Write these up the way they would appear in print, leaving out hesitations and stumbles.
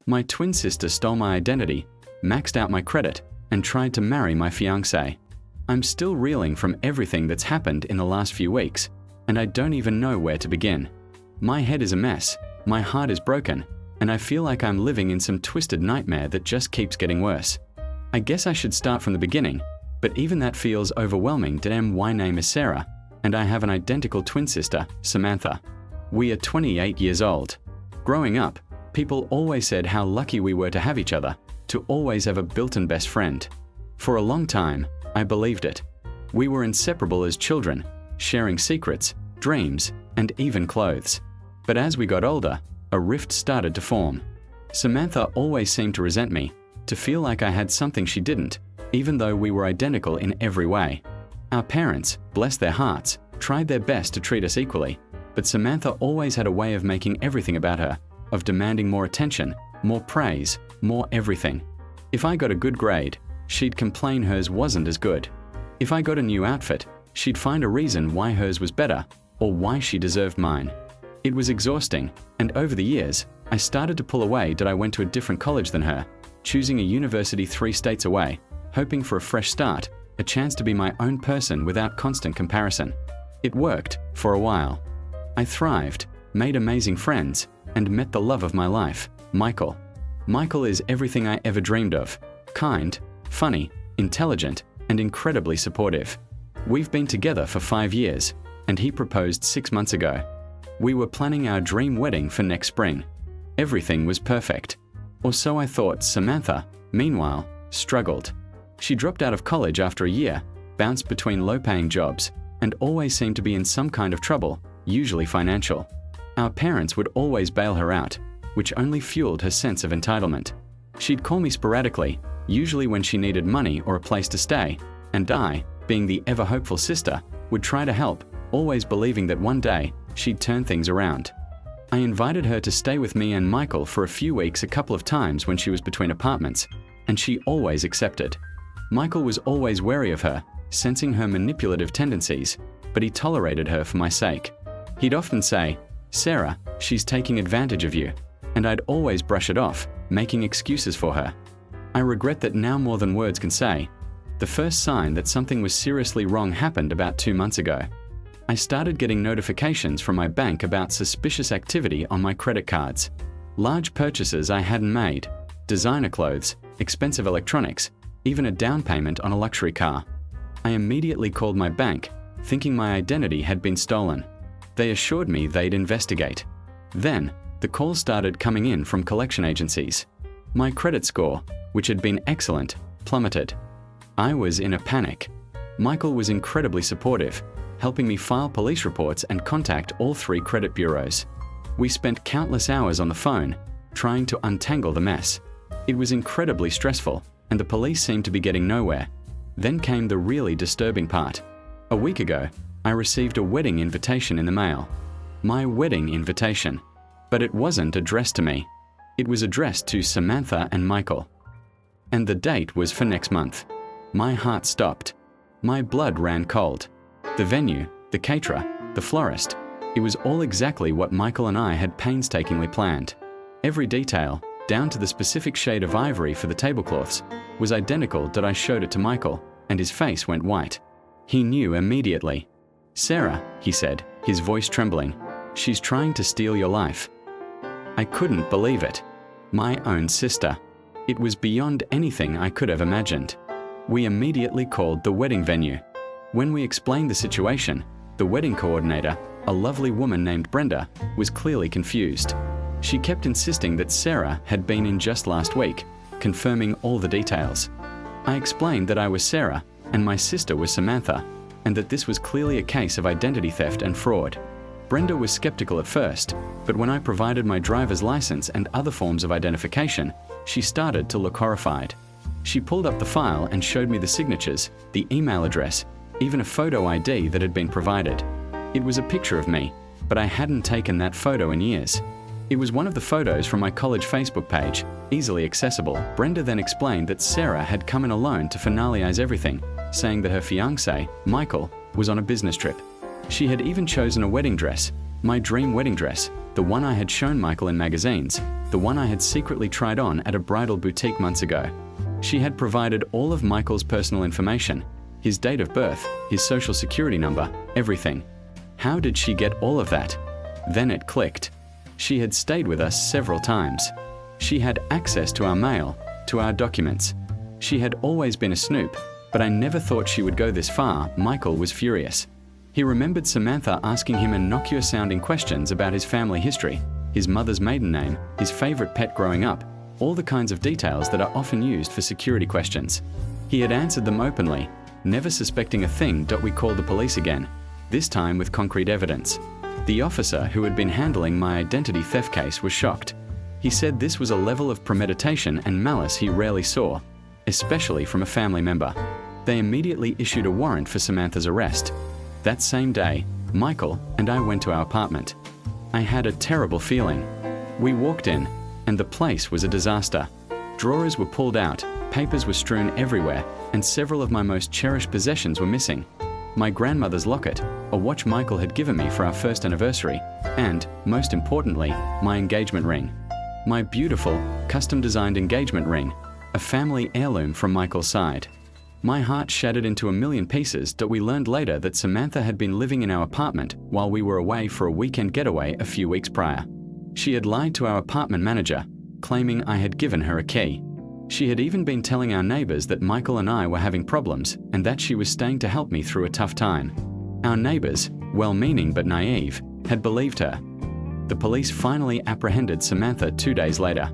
My twin sister stole my identity, maxed out my credit, and tried to marry my fiancé. I'm still reeling from everything that's happened in the last few weeks, and I don't even know where to begin. My head is a mess, my heart is broken, and I feel like I'm living in some twisted nightmare that just keeps getting worse. I guess I should start from the beginning, but even that feels overwhelming. My name is Sarah, and I have an identical twin sister, Samantha. We are 28 years old. Growing up, people always said how lucky we were to have each other, to always have a built-in best friend. For a long time, I believed it. We were inseparable as children, sharing secrets, dreams, and even clothes. But as we got older, a rift started to form. Samantha always seemed to resent me, to feel like I had something she didn't, even though we were identical in every way. Our parents, bless their hearts, tried their best to treat us equally, but Samantha always had a way of making everything about her, of demanding more attention, more praise, more everything. If I got a good grade, she'd complain hers wasn't as good. If I got a new outfit, she'd find a reason why hers was better, or why she deserved mine. It was exhausting, and over the years, I started to pull away. I went to a different college than her, choosing a university 3 states away, hoping for a fresh start, a chance to be my own person without constant comparison. It worked, for a while. I thrived, made amazing friends, and met the love of my life, Michael. Michael is everything I ever dreamed of: kind, funny, intelligent, and incredibly supportive. We've been together for 5 years, and he proposed 6 months ago. We were planning our dream wedding for next spring. Everything was perfect. Or so I thought. Samantha, meanwhile, struggled. She dropped out of college after a year, bounced between low-paying jobs, and always seemed to be in some kind of trouble, usually financial. Our parents would always bail her out, which only fueled her sense of entitlement. She'd call me sporadically, usually when she needed money or a place to stay, and I, being the ever-hopeful sister, would try to help, always believing that one day, she'd turn things around. I invited her to stay with me and Michael for a few weeks a couple of times when she was between apartments, and she always accepted. Michael was always wary of her, sensing her manipulative tendencies, but he tolerated her for my sake. He'd often say, "Sarah, she's taking advantage of you," and I'd always brush it off, making excuses for her. I regret that now more than words can say. The first sign that something was seriously wrong happened about 2 months ago. I started getting notifications from my bank about suspicious activity on my credit cards. Large purchases I hadn't made, designer clothes, expensive electronics, even a down payment on a luxury car. I immediately called my bank, thinking my identity had been stolen. They assured me they'd investigate. Then, the calls started coming in from collection agencies. My credit score, which had been excellent, plummeted. I was in a panic. Michael was incredibly supportive, helping me file police reports and contact all 3 credit bureaus. We spent countless hours on the phone, trying to untangle the mess. It was incredibly stressful, and the police seemed to be getting nowhere. Then came the really disturbing part. A week ago, I received a wedding invitation in the mail. My wedding invitation. But it wasn't addressed to me. It was addressed to Samantha and Michael. And the date was for next month. My heart stopped. My blood ran cold. The venue, the caterer, the florist, it was all exactly what Michael and I had painstakingly planned. Every detail, down to the specific shade of ivory for the tablecloths, was identical. I showed it to Michael, and his face went white. He knew immediately. "Sarah," he said, his voice trembling, "she's trying to steal your life." I couldn't believe it. My own sister. It was beyond anything I could have imagined. We immediately called the wedding venue. When we explained the situation, the wedding coordinator, a lovely woman named Brenda, was clearly confused. She kept insisting that Sarah had been in just last week, confirming all the details. I explained that I was Sarah and my sister was Samantha, and that this was clearly a case of identity theft and fraud. Brenda was skeptical at first, but when I provided my driver's license and other forms of identification, she started to look horrified. She pulled up the file and showed me the signatures, the email address, even a photo ID that had been provided. It was a picture of me, but I hadn't taken that photo in years. It was one of the photos from my college Facebook page, easily accessible. Brenda then explained that Sarah had come in alone to finalize everything, saying that her fiancé, Michael, was on a business trip. She had even chosen a wedding dress, my dream wedding dress, the one I had shown Michael in magazines, the one I had secretly tried on at a bridal boutique months ago. She had provided all of Michael's personal information, his date of birth, his social security number, everything. How did she get all of that? Then it clicked. She had stayed with us several times. She had access to our mail, to our documents. She had always been a snoop, but I never thought she would go this far. Michael was furious. He remembered Samantha asking him innocuous-sounding questions about his family history, his mother's maiden name, his favorite pet growing up, all the kinds of details that are often used for security questions. He had answered them openly, never suspecting a thing. We called the police again, this time with concrete evidence. The officer who had been handling my identity theft case was shocked. He said this was a level of premeditation and malice he rarely saw, especially from a family member. They immediately issued a warrant for Samantha's arrest. That same day, Michael and I went to our apartment. I had a terrible feeling. We walked in, and the place was a disaster. Drawers were pulled out, papers were strewn everywhere, and several of my most cherished possessions were missing. My grandmother's locket, a watch Michael had given me for our first anniversary, and, most importantly, my engagement ring. My beautiful, custom-designed engagement ring, a family heirloom from Michael's side. My heart shattered into a million pieces. We learned later that Samantha had been living in our apartment while we were away for a weekend getaway a few weeks prior. She had lied to our apartment manager, claiming I had given her a key. She had even been telling our neighbors that Michael and I were having problems and that she was staying to help me through a tough time. Our neighbors, well-meaning but naive, had believed her. The police finally apprehended Samantha 2 days later.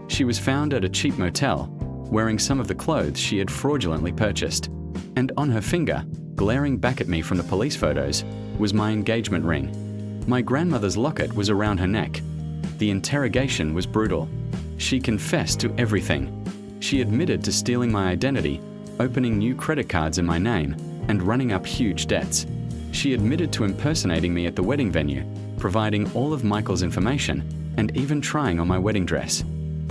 She was found at a cheap motel, wearing some of the clothes she had fraudulently purchased. And on her finger, glaring back at me from the police photos, was my engagement ring. My grandmother's locket was around her neck. The interrogation was brutal. She confessed to everything. She admitted to stealing my identity, opening new credit cards in my name, and running up huge debts. She admitted to impersonating me at the wedding venue, providing all of Michael's information, and even trying on my wedding dress.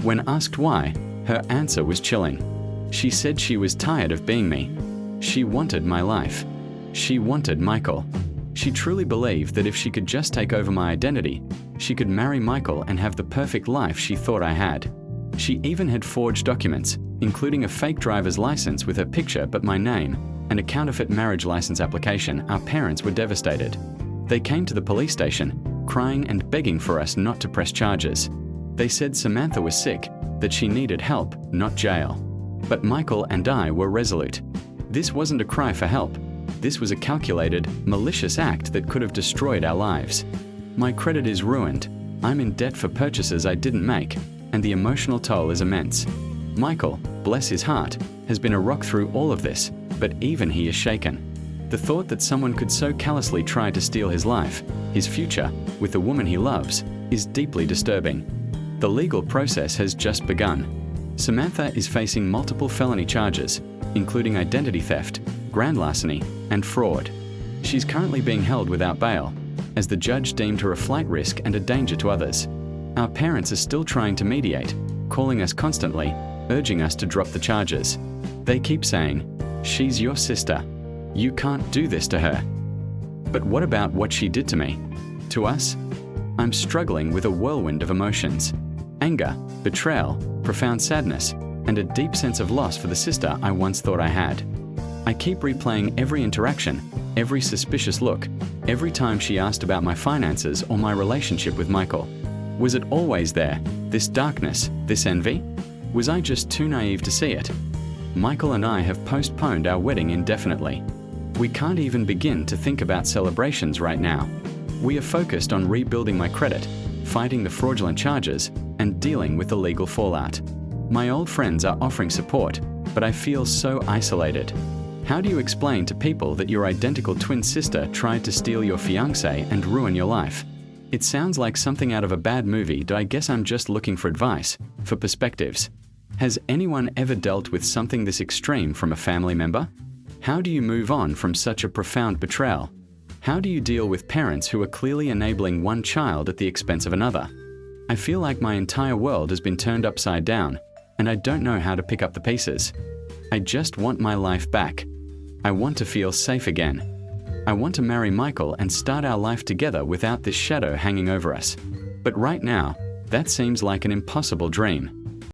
When asked why, her answer was chilling. She said she was tired of being me. She wanted my life. She wanted Michael. She truly believed that if she could just take over my identity, she could marry Michael and have the perfect life she thought I had. She even had forged documents, including a fake driver's license with her picture but my name, and a counterfeit marriage license application. Our parents were devastated. They came to the police station, crying and begging for us not to press charges. They said Samantha was sick, that she needed help, not jail. But Michael and I were resolute. This wasn't a cry for help. This was a calculated, malicious act that could have destroyed our lives. My credit is ruined. I'm in debt for purchases I didn't make, and the emotional toll is immense. Michael, bless his heart, has been a rock through all of this, but even he is shaken. The thought that someone could so callously try to steal his life, his future, with the woman he loves, is deeply disturbing. The legal process has just begun. Samantha is facing multiple felony charges, including identity theft, grand larceny, and fraud. She's currently being held without bail, as the judge deemed her a flight risk and a danger to others. Our parents are still trying to mediate, calling us constantly, urging us to drop the charges. They keep saying, "She's your sister. You can't do this to her." But what about what she did to me? To us? I'm struggling with a whirlwind of emotions. Anger, betrayal, profound sadness, and a deep sense of loss for the sister I once thought I had. I keep replaying every interaction, every suspicious look, every time she asked about my finances or my relationship with Michael. Was it always there, this darkness, this envy? Was I just too naive to see it? Michael and I have postponed our wedding indefinitely. We can't even begin to think about celebrations right now. We are focused on rebuilding my credit, fighting the fraudulent charges, and dealing with the legal fallout. My old friends are offering support, but I feel so isolated. How do you explain to people that your identical twin sister tried to steal your fiancé and ruin your life? It sounds like something out of a bad movie. I guess I'm just looking for advice, for perspectives. Has anyone ever dealt with something this extreme from a family member? How do you move on from such a profound betrayal? How do you deal with parents who are clearly enabling one child at the expense of another? I feel like my entire world has been turned upside down, and I don't know how to pick up the pieces. I just want my life back. I want to feel safe again. I want to marry Michael and start our life together without this shadow hanging over us. But right now, that seems like an impossible dream.